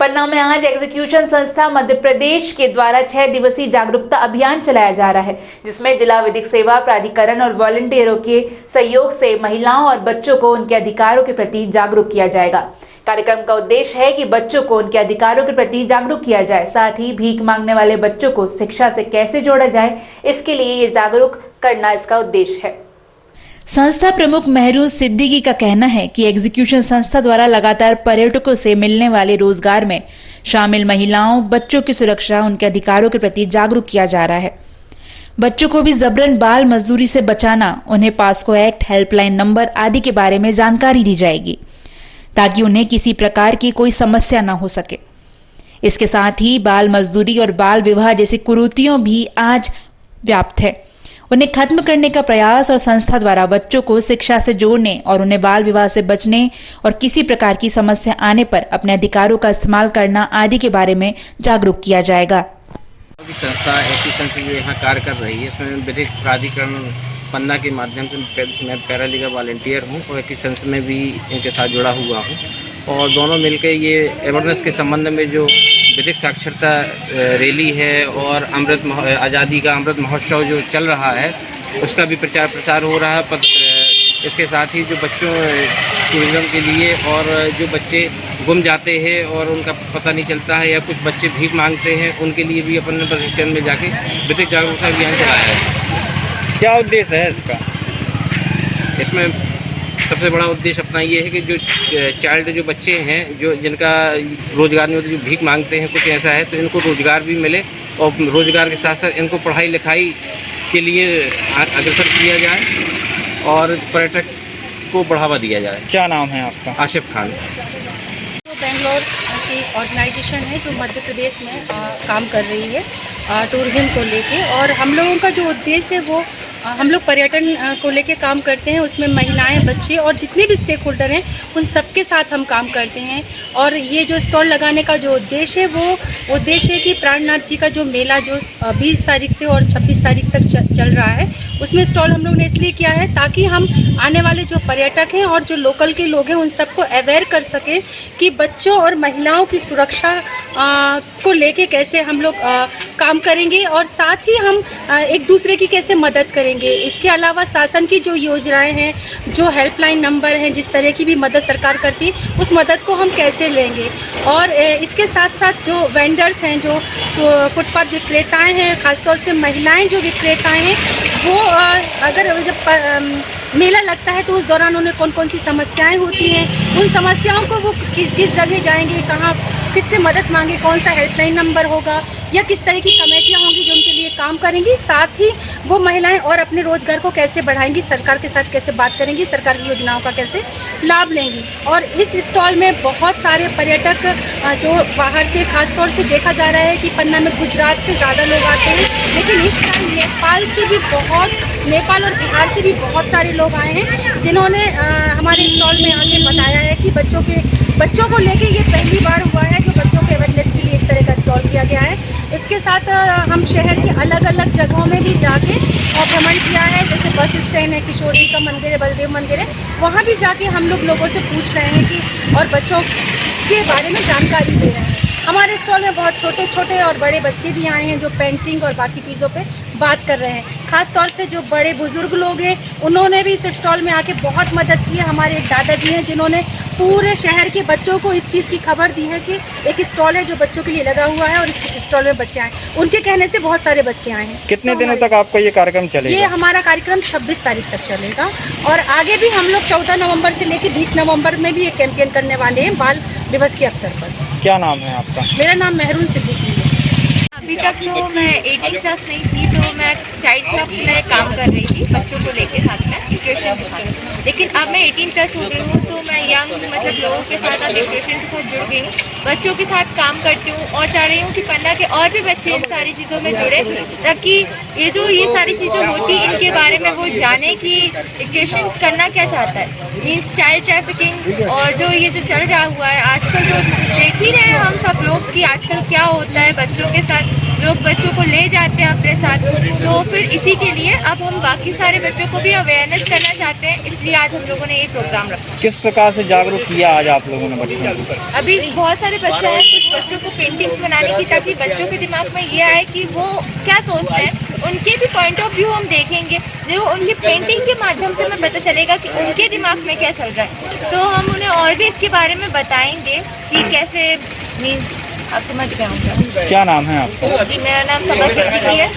पन्ना में आज एग्जीक्यूशन संस्था मध्य प्रदेश के द्वारा 6 दिवसीय जागरूकता अभियान चलाया जा रहा है, जिसमें जिला विधिक सेवा प्राधिकरण और वॉलंटियरों के सहयोग से महिलाओं और बच्चों को उनके अधिकारों के प्रति जागरूक किया जाएगा। कार्यक्रम का उद्देश्य है कि बच्चों को उनके अधिकारों के प्रति जागरूक किया जाए, साथ ही भीख मांगने वाले बच्चों को शिक्षा से कैसे जोड़ा जाए, इसके लिए ये जागरूक करना इसका उद्देश्य है। संस्था प्रमुख मेहरून सिद्दीकी का कहना है कि एग्जीक्यूशन संस्था द्वारा लगातार पर्यटकों से मिलने वाले रोजगार में शामिल महिलाओं, बच्चों की सुरक्षा, उनके अधिकारों के प्रति जागरूक किया जा रहा है। बच्चों को भी जबरन बाल मजदूरी से बचाना, उन्हें पास्को एक्ट, हेल्पलाइन नंबर आदि के बारे में जानकारी दी जाएगी, ताकि उन्हें किसी प्रकार की कोई समस्या न हो सके। इसके साथ ही बाल मजदूरी और बाल विवाह जैसी कुरीतियों भी आज व्याप्त है, उन्हें खत्म करने का प्रयास और संस्था द्वारा बच्चों को शिक्षा से जोड़ने और उन्हें बाल विवाह से बचने और किसी प्रकार की समस्या आने पर अपने अधिकारों का इस्तेमाल करना आदि के बारे में जागरूक किया जाएगा। संस्था एग्जीक्यूशन से जो यहाँ कार्य कर रही है, इसमें विधिक प्राधिकरण पन्ना के माध्यम से मैं पैरालीगल वॉलंटियर हूँ और एग्जीक्यूशन में भी इनके साथ जुड़ा हुआ हूँ, और दोनों मिलकर ये अवेयरनेस के संबंध में जो विधिक साक्षरता रैली है और आज़ादी का अमृत महोत्सव जो चल रहा है, उसका भी प्रचार प्रसार हो रहा है। इसके साथ ही जो बच्चों टूरिज्म के लिए और जो बच्चे गुम जाते हैं और उनका पता नहीं चलता है या कुछ बच्चे भीख मांगते हैं, उनके लिए भी अपन ने बस स्टैंड में जाके विधिक जागरूकता अभियान चलाया है। क्या उद्देश्य है इसका? इसमें सबसे बड़ा उद्देश्य अपना ये है कि जो चाइल्ड जो बच्चे हैं, जो जिनका रोज़गार नहीं होता, जो भीख मांगते हैं, कुछ ऐसा है, तो इनको रोज़गार भी मिले और रोज़गार के साथ साथ इनको पढ़ाई लिखाई के लिए अग्रसर किया जाए और पर्यटक को बढ़ावा दिया जाए। क्या नाम है आपका? आसिफ खान। तो बेंगलोर की ऑर्गेनाइजेशन है जो मध्य प्रदेश में काम कर रही है टूरिज्म को लेके, और हम लोगों का जो उद्देश्य है वो हम लोग पर्यटन को लेके काम करते हैं। उसमें महिलाएं, बच्चे और जितने भी स्टेक होल्डर हैं उन सबके साथ हम काम करते हैं। और ये जो स्टॉल लगाने का जो उद्देश्य है वो उद्देश्य है कि प्राणनाथ जी का जो मेला जो 20 तारीख से और 26 तारीख तक चल रहा है, उसमें स्टॉल हम लोग ने इसलिए किया है ताकि हम आने वाले जो पर्यटक हैं और जो लोकल के लोग हैं उन सबको अवेयर कर सकें कि बच्चों और महिलाओं की सुरक्षा को लेके कैसे हम लोग काम करेंगे और साथ ही हम एक दूसरे की कैसे मदद करेंगे। इसके अलावा शासन की जो योजनाएं हैं, जो हेल्पलाइन नंबर हैं, जिस तरह की भी मदद सरकार करती है, उस मदद को हम कैसे लेंगे। और इसके साथ साथ जो वेंडर्स हैं, जो फुटपाथ विक्रेताएं हैं, खासतौर से महिलाएं जो विक्रेताएं हैं, वो अगर जब मेला लगता है तो उस दौरान उन्हें कौन कौन सी समस्याएं होती हैं, उन समस्याओं को वो किस जगह जाएंगे, कहाँ किससे मदद मांगे, कौन सा हेल्पलाइन नंबर होगा या किस तरह की कमेटियां होंगी जो उनके लिए काम करेंगी। साथ ही वो महिलाएं और अपने रोजगार को कैसे बढ़ाएंगी, सरकार के साथ कैसे बात करेंगी, सरकार की योजनाओं का कैसे लाभ लेंगी। और इस स्टॉल में बहुत सारे पर्यटक जो बाहर से, खासतौर से देखा जा रहा है कि पन्ना में गुजरात से ज़्यादा लोग आते हैं, लेकिन इस टाइम नेपाल और बिहार से भी बहुत सारे लोग आए हैं, जिन्होंने हमारे स्टॉल में आके बताया है कि बच्चों को लेके ये पहली बार हुआ है जो बच्चों के अवेयरनेस के लिए इस तरह का स्टॉल किया गया है। इसके साथ हम शहर के अलग अलग जगहों में भी जाके भ्रमण किया है, जैसे बस स्टैंड है, किशोरी का मंदिर है, बलदेव मंदिर है, वहाँ भी जाके हम लोगों से पूछ रहे हैं कि और बच्चों के बारे में जानकारी दे रहे हैं। हमारे स्टॉल में बहुत छोटे छोटे और बड़े बच्चे भी आए हैं जो पेंटिंग और बाकी चीज़ों पे बात कर रहे हैं। खास तौर से जो बड़े बुजुर्ग लोग हैं उन्होंने भी इस स्टॉल में आके बहुत मदद की है। हमारे एक दादाजी हैं जिन्होंने पूरे शहर के बच्चों को इस चीज़ की खबर दी है कि एक स्टॉल है जो बच्चों के लिए लगा हुआ है और इस स्टॉल में बच्चे आए। उनके कहने से बहुत सारे बच्चे आए हैं। कितने दिनों तक आपका ये कार्यक्रम चलेगा? ये हमारा कार्यक्रम 26 तारीख तक चलेगा और आगे भी हम लोग 14 नवंबर से लेकर 20 नवंबर में भी एक कैंपेन करने वाले हैं बाल दिवस के अवसर पर। क्या नाम है आपका? मेरा नाम मेहरून सिद्दीकी है। अभी तक तो मैं 18 प्लस नहीं थी, तो मैं चाइल्ड क्लब में काम कर रही थी बच्चों को लेके साथ में, एजुकेशन के साथ। लेकिन अब मैं 18 प्लस हो गई हूँ, तो मैं यंग लोगों के साथ, अब एजुकेशन के साथ जुड़ गई हूँ, बच्चों के साथ काम करती हूँ और चाह रही हूँ कि पन्ना के और भी बच्चे इन सारी चीज़ों में जुड़े, ताकि ये सारी चीज़ें होती इनके बारे में वो जाने कि एजुकेशन करना क्या चाहता है। मीन्स चाइल्ड ट्रैफिकिंग और जो ये जो चल रहा हुआ है आजकल, जो देख ही रहे हैं हम सब लोग कि आजकल क्या होता है बच्चों के साथ, लोग बच्चों को ले जाते हैं अपने साथ, तो फिर इसी के लिए अब हम बाकी सारे बच्चों को भी अवेयरनेस करना चाहते हैं, इसलिए आज हम लोगों ने ये प्रोग्राम रखा। किस प्रकार से जागरूक किया आज आप लोगों ने बच्चों को? अभी बहुत सारे बच्चे हैं, कुछ बच्चों को पेंटिंग्स बनाने की, ताकि बच्चों के दिमाग में ये आए कि वो क्या सोचते हैं, उनके भी पॉइंट ऑफ व्यू हम देखेंगे, जो उनकी पेंटिंग के माध्यम से हमें पता चलेगा कि उनके दिमाग में क्या चल रहा है, तो हम उन्हें और भी इसके बारे में बताएंगे कि कैसे, मीन्स आप समझ गए होंगे। क्या नाम है आपका? जी मेरा नाम सबा सिद्दीकी है।